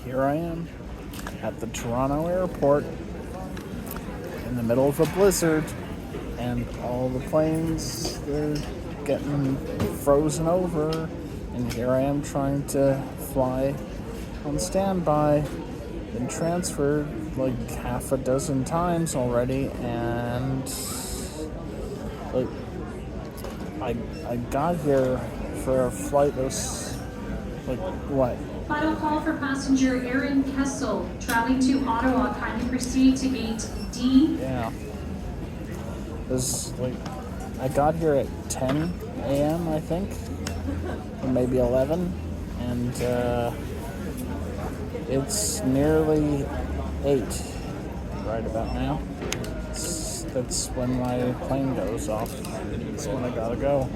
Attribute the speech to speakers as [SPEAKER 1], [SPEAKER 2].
[SPEAKER 1] here I am at the Toronto airport in the middle of a blizzard, and all the planes, they're getting frozen over, and here I am trying to fly on standby. Been transferred like half a dozen times already, and like I got here for a flight that was like what?
[SPEAKER 2] Final call for passenger Aaron Kessel traveling to Ottawa. Kindly proceed to gate D.
[SPEAKER 1] Yeah. This like I got here at 10 a.m. I think, or maybe 11, and it's nearly 8 right about now. That's when my plane goes off. That's when I gotta go.